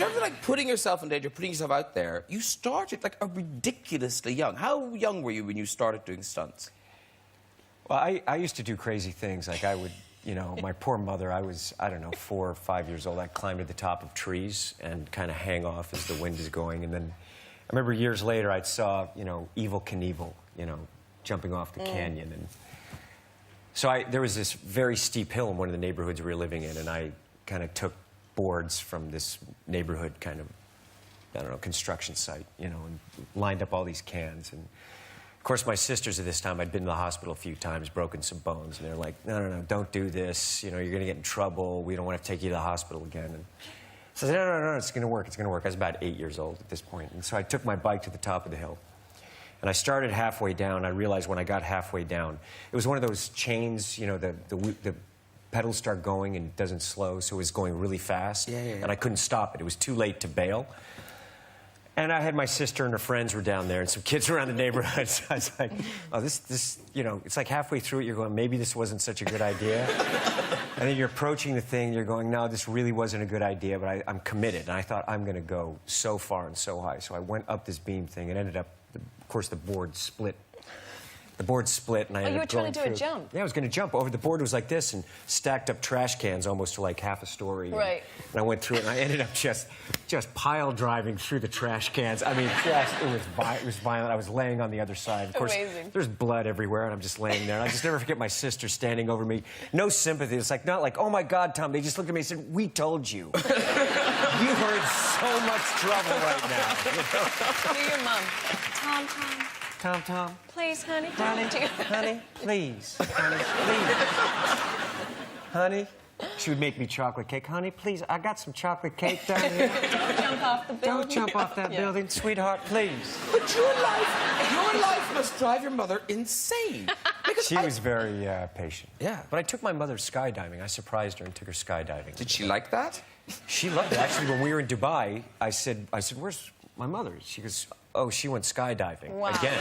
terms of like putting yourself in danger, putting yourself out there, you started like a ridiculously young. How young were you when you started doing stunts? Well, I used to do crazy things. Like I would, you know, my poor mother, I was, I don't know, 4 or 5 years old. I'd climb to the top of trees and kind of hang off as the wind is going. And then I remember years later I saw, you know, Evel Knievel, you know, jumping off the canyon. And so there was this very steep hill in one of the neighborhoods we were living in, and I kind of took boards from this neighborhood kind of, I don't know, construction site, you know, and lined up all these cans. And of course, my sisters at this time, I'd been to the hospital a few times, broken some bones, and they're like, no, don't do this. You know, you're going to get in trouble. We don't want to take you to the hospital again. And so I said, no, it's going to work. It's going to work. I was about 8 years old at this point. And so I took my bike to the top of the hill. And I started halfway down. I realized when I got halfway down, it was one of those chains, you know, the pedals start going and it doesn't slow, so it was going really fast. Yeah. And I couldn't stop it. It was too late to bail. And I had my sister and her friends were down there and some kids around the neighborhood. So I was like, oh, this, you know, it's like halfway through it, you're going, maybe this wasn't such a good idea. And then you're approaching the thing, you're going, no, this really wasn't a good idea, but I'm committed. And I thought, I'm going to go so far and so high. So I went up this beam thing and ended up, of course, the board split. The board split, and I ended up going you were trying to do a jump. Yeah, I was going to jump over. The board was like this and stacked up trash cans almost to like half a story. Right. And I went through it, and I ended up just pile driving through the trash cans. I mean, it was violent. I was laying on the other side. Of course, amazing. There's blood everywhere, and I'm just laying there. And I just never forget my sister standing over me. No sympathy. It's like, not like, oh, my God, Tom. They just looked at me and said, we told you. You are in so much trouble right now. Do your mom. Tom. Please, honey. Honey, please. Honey, please. Honey. She would make me chocolate cake. Honey, please, I got some chocolate cake down here. Don't jump off the building. Don't jump off that building, sweetheart, please. But your life must drive your mother insane. Because She was very patient. Yeah. But I took my mother skydiving. I surprised her and took her skydiving. Did she like that? She loved it. Actually, when we were in Dubai, I said, where's my mother? She goes, oh, she went skydiving again.